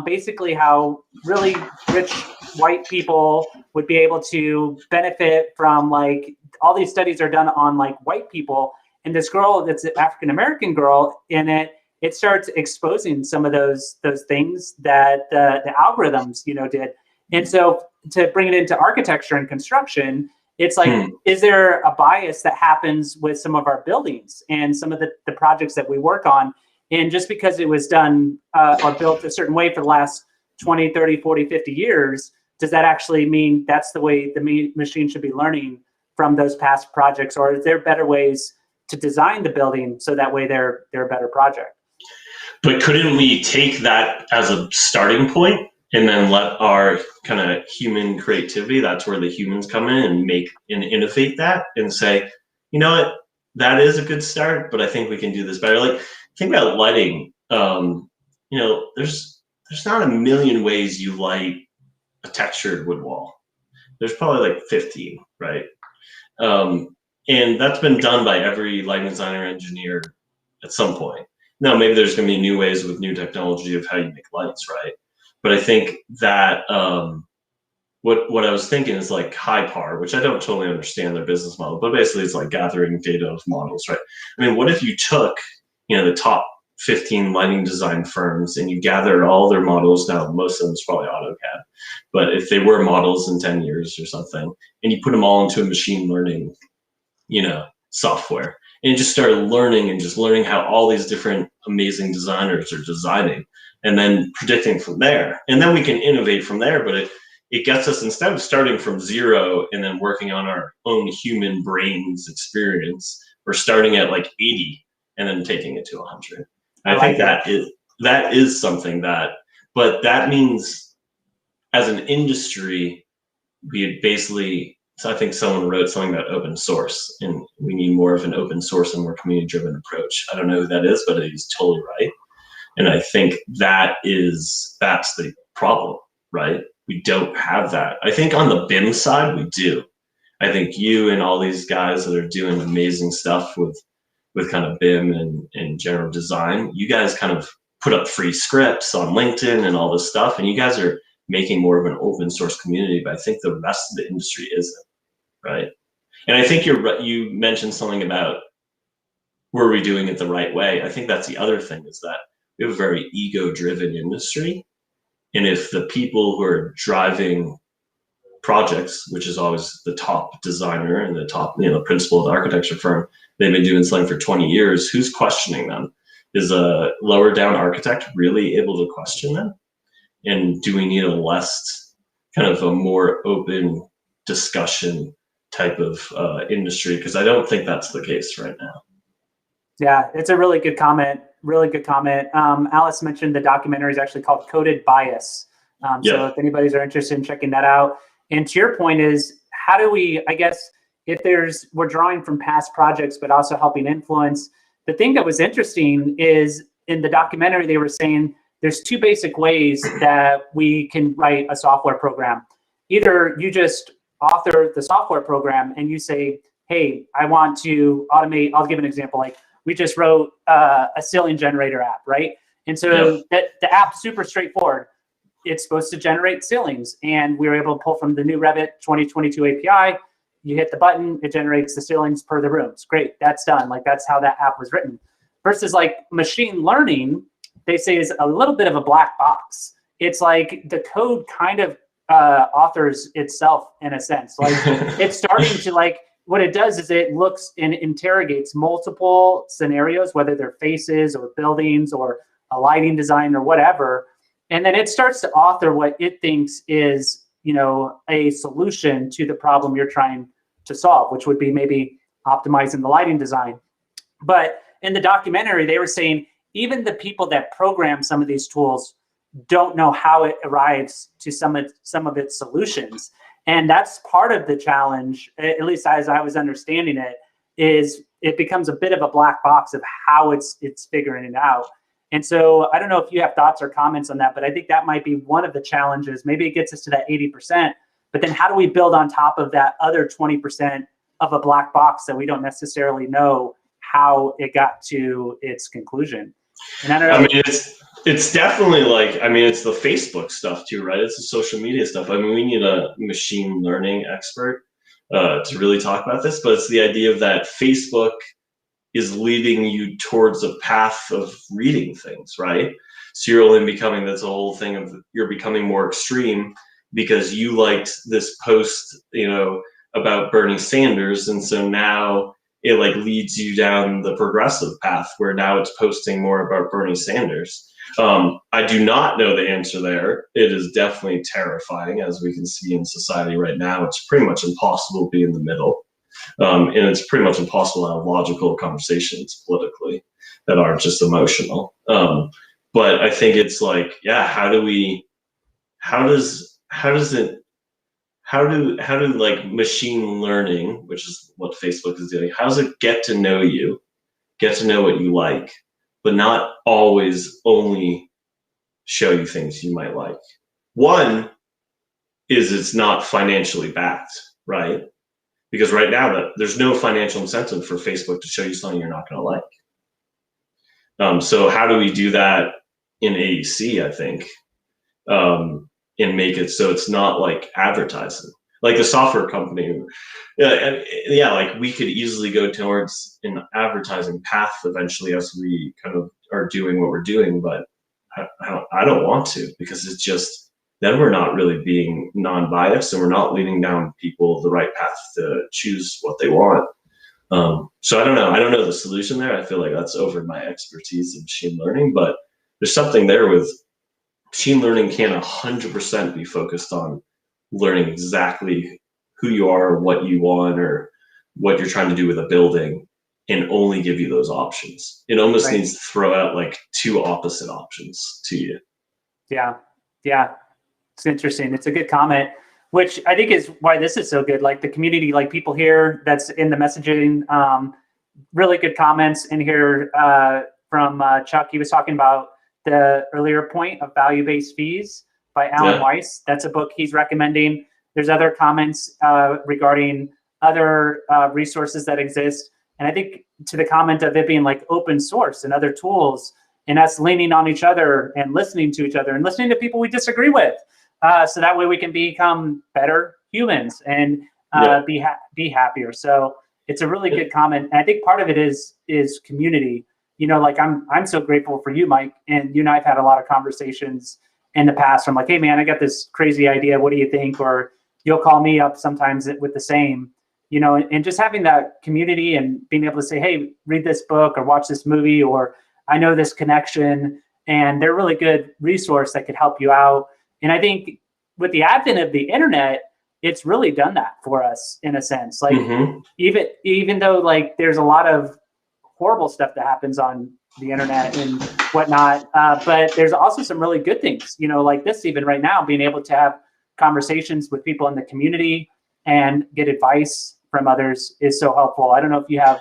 basically how really rich white people would be able to benefit from, like, all these studies are done on like white people, and this girl that's an African American girl in it starts exposing some of those things that the algorithms, did. And so to bring it into architecture and construction, it's like, is there a bias that happens with some of our buildings and some of the projects that we work on? And just because it was done or built a certain way for the last 20, 30, 40, 50 years, does that actually mean that's the way the machine should be learning from those past projects? Or is there better ways to design the building so that way they're a better project? But couldn't we take that as a starting point and then let our kind of human creativity, that's where the humans come in, and make and innovate that and say, you know what, that is a good start, but I think we can do this better. Like, think about lighting. There's not a million ways you light a textured wood wall. There's probably like 15, right? And that's been done by every lighting designer, engineer at some point. Now, maybe there's going to be new ways with new technology of how you make lights, right? But I think that what I was thinking is like HiPAR, which I don't totally understand their business model, but basically it's like gathering data of models, right? I mean, what if you took, the top 15 lighting design firms and you gathered all their models? Now, most of them is probably AutoCAD, but if they were models in 10 years or something, and you put them all into a machine learning, software, and just started learning how all these different amazing designers are designing, and then predicting from there. And then we can innovate from there, but it gets us, instead of starting from zero and then working on our own human brains experience, we're starting at like 80 and then taking it to 100. I think that is something but that means as an industry, we basically, so I think someone wrote something about open source, and we need more of an open source and more community-driven approach. I don't know who that is, but he's totally right. And I think that's the problem, right? We don't have that. I think on the BIM side, we do. I think you and all these guys that are doing amazing stuff with kind of BIM and general design, you guys kind of put up free scripts on LinkedIn and all this stuff, and you guys are making more of an open source community, but I think the rest of the industry isn't, right? And I think you mentioned something about, were we doing it the right way? I think that's the other thing, is that we have a very ego-driven industry. And if the people who are driving projects, which is always the top designer and the top, principal of the architecture firm, they've been doing something for 20 years, who's questioning them? Is a lower down architect really able to question them? And do we need a less, kind of a more open discussion type of industry? Because I don't think that's the case right now. Yeah, it's a really good comment. Really good comment. Alice mentioned the documentary is actually called Coded Bias. So if anybody's interested in checking that out. And to your point is, how do we, I guess, if we're drawing from past projects, but also helping influence. The thing that was interesting is in the documentary, they were saying there's two basic ways that we can write a software program. Either you just author the software program and you say, hey, I want to automate. I'll give an example. Like we just wrote a ceiling generator app, right? And so the app's super straightforward. It's supposed to generate ceilings, and we were able to pull from the new Revit 2022 API. You hit the button, it generates the ceilings per the rooms. Great, that's done. Like that's how that app was written. Versus like machine learning, they say is a little bit of a black box. It's like the code kind of authors itself in a sense. Like it's starting to like, what it does is it looks and interrogates multiple scenarios, whether they're faces or buildings or a lighting design or whatever. And then it starts to author what it thinks is, a solution to the problem you're trying to solve, which would be maybe optimizing the lighting design. But in the documentary, they were saying even the people that program some of these tools don't know how it arrives to some of its solutions. And that's part of the challenge, at least as I was understanding it, is it becomes a bit of a black box of how it's figuring it out. And so I don't know if you have thoughts or comments on that, but I think that might be one of the challenges. Maybe it gets us to that 80%, but then how do we build on top of that other 20% of a black box that we don't necessarily know how it got to its conclusion? And I don't know. I mean, it's definitely like, it's the Facebook stuff too, right? It's the social media stuff. I mean, we need a machine learning expert to really talk about this, but it's the idea of that Facebook is leading you towards a path of reading things, right? So you're only becoming, that's the whole thing of, you're becoming more extreme because you liked this post, about Bernie Sanders. And so now it like leads you down the progressive path where now it's posting more about Bernie Sanders. I do not know the answer there. It is definitely terrifying, as we can see in society right now. It's pretty much impossible to be in the middle. And it's pretty much impossible to have logical conversations politically that aren't just emotional. But I think it's like, how do like machine learning, which is what Facebook is doing, how does it get to know you, get to know what you like, but not always only show you things you might like? One is it's not financially backed, right? Because right now there's no financial incentive for Facebook to show you something you're not going to like. So how do we do that in AEC, I think, and make it so it's not like advertising? Like the software company, like we could easily go towards an advertising path eventually as we kind of are doing what we're doing, but I don't want to, because it's just, then we're not really being non-biased and we're not leading down people the right path to choose what they want. So I don't know the solution there. I feel like that's over my expertise in machine learning, but there's something there with machine learning can't 100% be focused on learning exactly who you are, what you want, or what you're trying to do with a building, and only give you those options. It almost needs to throw out like two opposite options to you. Yeah. It's interesting. It's a good comment, which I think is why this is so good. Like the community, like people here that's in the messaging, really good comments in here from Chuck. He was talking about the earlier point of value-based fees by Alan Weiss. That's a book he's recommending. There's other comments regarding other resources that exist. And I think to the comment of it being like open source and other tools, and us leaning on each other and listening to each other and listening to people we disagree with. So that way we can become better humans and be happier. So it's a really good comment. And I think part of it is community. Like I'm so grateful for you, Mike, and you and I've had a lot of conversations in the past. I'm like, hey man, I got this crazy idea. What do you think? Or you'll call me up sometimes with the same, and just having that community and being able to say, hey, read this book or watch this movie, or I know this connection, and they're a really good resource that could help you out. And I think with the advent of the internet, it's really done that for us in a sense. Like even though like there's a lot of horrible stuff that happens on the internet and whatnot, but there's also some really good things, like this, even right now, being able to have conversations with people in the community and get advice from others is so helpful. I don't know if you have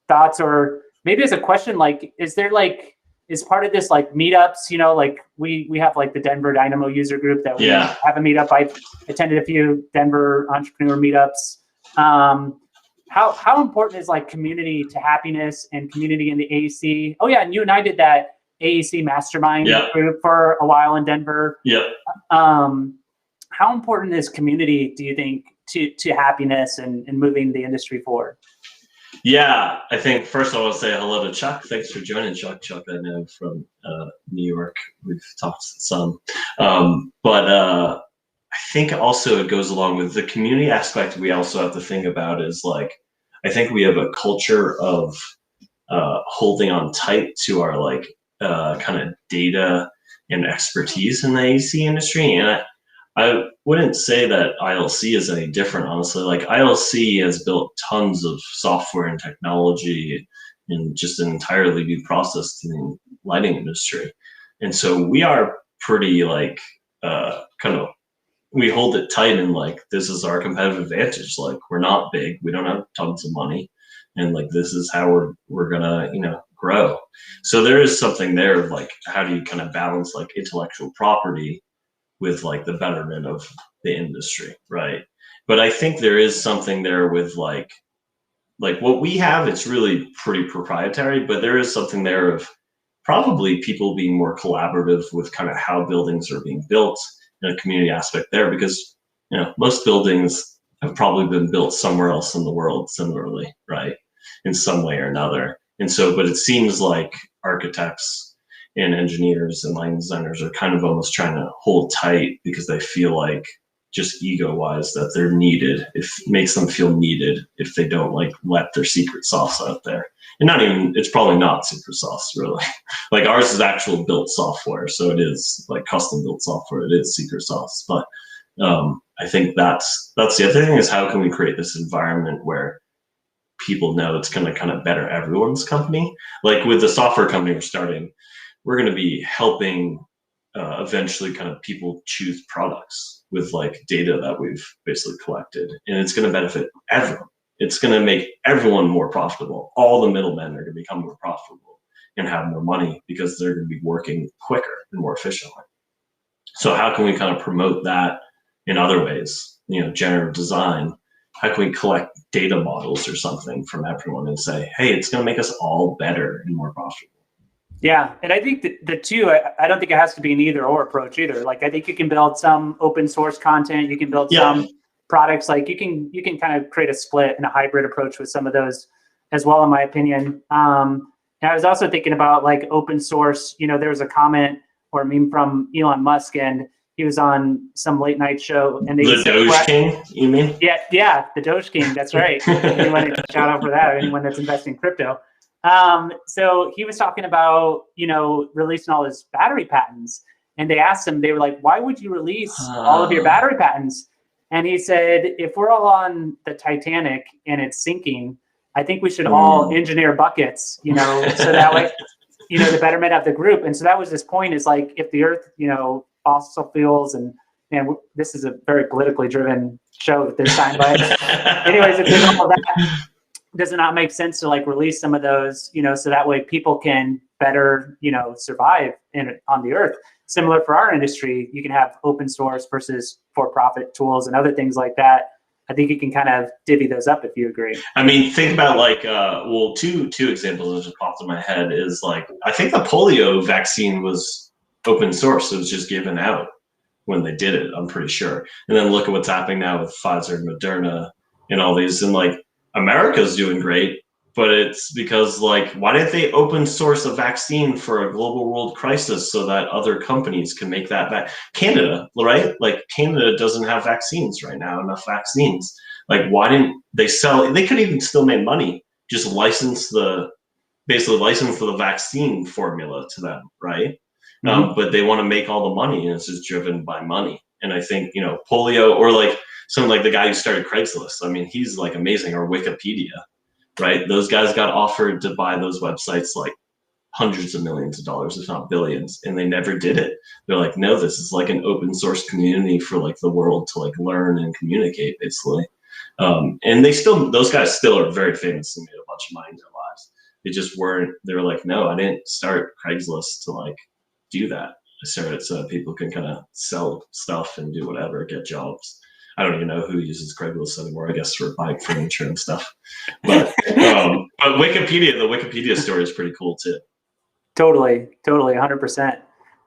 thoughts, or maybe as a question, like, is part of this like meetups, like we have like the Denver Dynamo user group that we have a meetup. I've attended a few Denver entrepreneur meetups. How important is like community to happiness and community in the AEC? Oh yeah, and you and I did that AEC mastermind group for a while in Denver. How important is community, do you think, to happiness and moving the industry forward? Yeah, I think first I want to say hello to Chuck. Thanks for joining, Chuck. Chuck, I know from New York. We've talked some. But I think also it goes along with the community aspect. We also have to think about is like, I think we have a culture of holding on tight to our like kind of data and expertise in the AEC industry. And I wouldn't say that ILC is any different, honestly. Like ILC has built tons of software and technology and just an entirely new process to the lighting industry. And so we are pretty like we hold it tight and like, this is our competitive advantage. Like we're not big, we don't have tons of money. And like, this is how we're gonna, grow. So there is something there of like, how do you kind of balance like intellectual property with like the betterment of the industry, right? But I think there is something there with like what we have, it's really pretty proprietary, but there is something there of probably people being more collaborative with kind of how buildings are being built and a community aspect there, because most buildings have probably been built somewhere else in the world similarly, right? In some way or another. And so, but it seems like architects and engineers and lighting designers are kind of almost trying to hold tight because they feel like, just ego-wise, that they're needed. It makes them feel needed if they don't like let their secret sauce out there. And not even, it's probably not secret sauce really. Like ours is actual built software, so it is like custom built software. It is secret sauce. But I think that's the other thing, is how can we create this environment where people know it's going to kind of better everyone's company. Like with the software company we're starting, we're going to be helping eventually kind of people choose products with like data that we've basically collected, and it's going to benefit everyone. It's going to make everyone more profitable. All the middlemen are going to become more profitable and have more money because they're going to be working quicker and more efficiently. So how can we kind of promote that in other ways? Generative design. How can we collect data models or something from everyone and say, hey, it's going to make us all better and more profitable? Yeah, and I think the two, I don't think it has to be an either or approach either. Like I think you can build some open source content, you can build some products. Like you can kind of create a split and a hybrid approach with some of those as well, in my opinion. And I was also thinking about like open source. There was a comment or a meme from Elon Musk, and he was on some late night show, and the Doge King, you mean? Yeah, the Doge King. That's right. Anyone shout out for that, or anyone that's investing in crypto. So he was talking about, releasing all his battery patents, and they asked him, they were like, why would you release all of your battery patents? And he said, if we're all on the Titanic and it's sinking, I think we should all engineer buckets, so that way, the betterment of the group. And so that was his point, is like, if the earth, fossil fuels, and this is a very politically driven show at this time, but anyways, if there's all of that, does it not make sense to like release some of those, so that way people can better, survive on the earth? Similar for our industry, you can have open source versus for-profit tools and other things like that. I think you can kind of divvy those up if you agree. I mean, think about like, two examples that just popped in my head is like, I think the polio vaccine was open source. It was just given out when they did it, I'm pretty sure. And then look at what's happening now with Pfizer and Moderna and all these. And like, America's doing great, but it's because like, why didn't they open source a vaccine for a global world crisis so that other companies can make that back? Canada, right? Like Canada doesn't have vaccines right now, enough vaccines. Like, why didn't they sell? They could even still make money, just basically license the vaccine formula to them, right? Mm-hmm. But they want to make all the money, and it's just driven by money. And I think, polio, or like someone like the guy who started Craigslist, I mean, he's like amazing, or Wikipedia, right? Those guys got offered to buy those websites like hundreds of millions of dollars, if not billions, and they never did it. They're like, no, this is like an open source community for like the world to like learn and communicate, basically. And those guys still are very famous and made a bunch of money in their lives. They just weren't, they were like, no, I didn't start Craigslist to like do that. I started so that people can kind of sell stuff and do whatever, get jobs. I don't even know who uses Craigslist anymore, I guess, for buying furniture and stuff. But Wikipedia, the Wikipedia story is pretty cool too. Totally, 100%.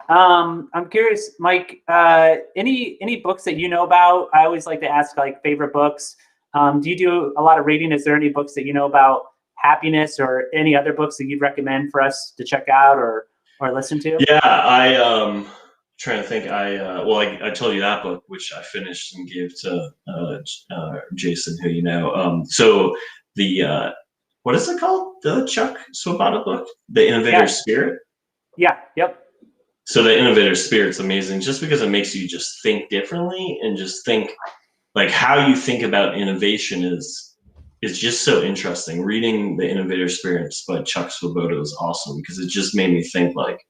I'm curious, Mike, any books that you know about? I always like to ask like favorite books. Do you do a lot of reading? Is there any books that you know about happiness, or any other books that you'd recommend for us to check out or listen to? Yeah, I trying to think. I told you that book, which I finished and gave to Jason, who you know. So the what is it called? The Chuck Swabata book, The Innovator's Spirit. Yeah. Yep. So the Innovator's Spirit's amazing, just because it makes you just think differently, and just think like how you think about innovation is just so interesting. Reading The Innovator's Spirit by Chuck Swabata is awesome, because it just made me think like,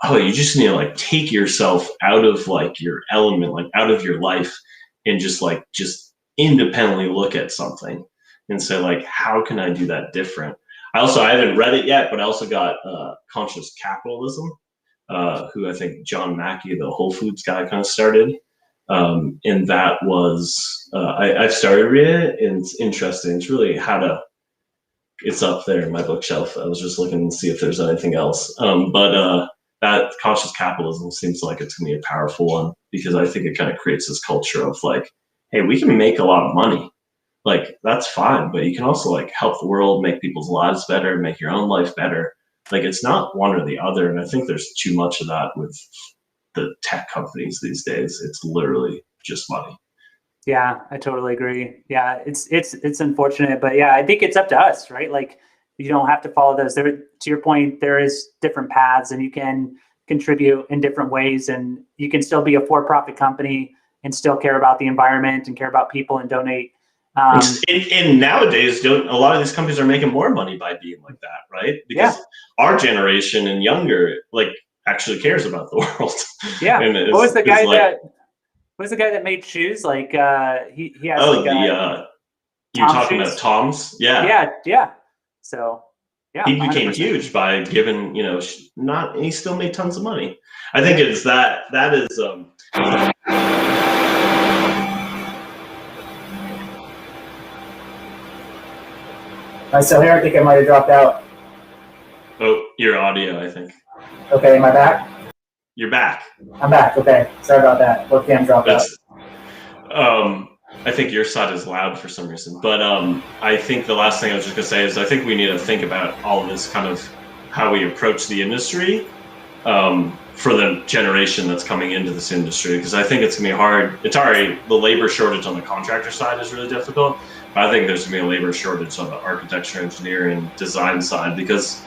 oh, you just need to like take yourself out of like your element, like out of your life, and just independently look at something and say like, how can I do that different? I haven't read it yet, but I also got Conscious Capitalism, who I think John Mackey, the Whole Foods guy, kind of started. And that was, I've started reading it, and it's interesting. It's really it's up there in my bookshelf. I was just looking to see if there's anything else. But that Conscious Capitalism seems like it's going to be a powerful one, because I think it kind of creates this culture of like, hey, we can make a lot of money. Like, that's fine, but you can also like help the world, make people's lives better, make your own life better. Like, it's not one or the other. And I think there's too much of that with the tech companies these days. It's literally just money. Yeah, I totally agree. Yeah, it's unfortunate, but yeah, I think it's up to us, right? Like, you don't have to follow those. To your point, there is different paths, and you can contribute in different ways, and you can still be a for-profit company and still care about the environment and care about people and donate. And nowadays, a lot of these companies are making more money by being like that, right? Because our generation and younger, like, actually cares about the world. Yeah. What was the guy that made shoes? Like, he has you're talking about Tom's? Yeah. So, yeah. He became 100%. huge by giving, he still made tons of money. I think it's that is, So here, I think I might have dropped out. Oh, your audio, I think. Okay, am I back? You're back. I'm back. Okay, sorry about that. Both cams dropped out. I think your side is loud for some reason, but I think the last thing I was just gonna say is I think we need to think about all of this, kind of how we approach the industry for the generation that's coming into this industry, because I think it's gonna be hard. It's already, the labor shortage on the contractor side is really difficult, but I think there's gonna be a labor shortage on the architecture, engineering, design side, because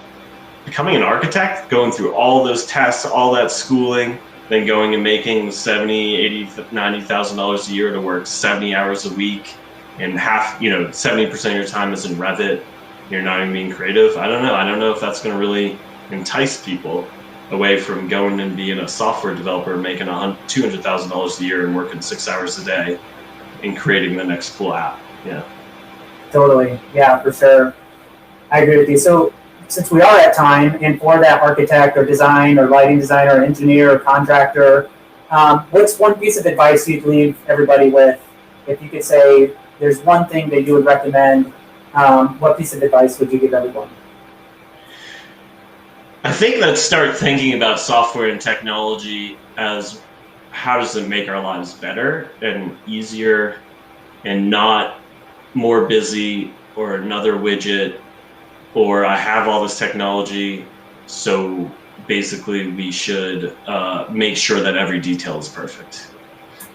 becoming an architect, going through all those tests, all that schooling, then going and making $70,000, $80,000, $90,000 a year to work 70 hours a week, and 70% of your time is in Revit. You're not even being creative. I don't know if that's going to really entice people away from going and being a software developer, making $200,000 a year and working 6 hours a day and creating the next cool app. Yeah. Totally. Yeah, for sure. I agree with you. So, since we are at time, and for that architect or design or lighting designer or engineer or contractor, what's one piece of advice you'd leave everybody with? If you could say there's one thing that you would recommend, what piece of advice would you give everyone? I think let's start thinking about software and technology as how does it make our lives better and easier and not more busy or another widget or I have all this technology, so basically we should make sure that every detail is perfect,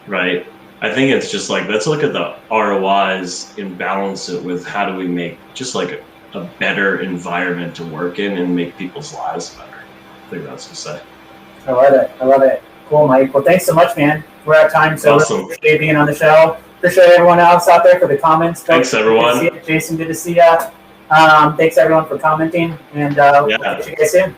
right? I think it's just like, let's look at the ROIs and balance it with how do we make just like a better environment to work in and make people's lives better. I think that's to say. I love it. Cool, Mike. Well, thanks so much, man. We're out of time, so Awesome. really appreciate being on the show. Appreciate everyone else out there for the comments. Thanks, everyone. Good to see you. Jason, good to see you. Thanks everyone for commenting, and we'll catch you guys soon.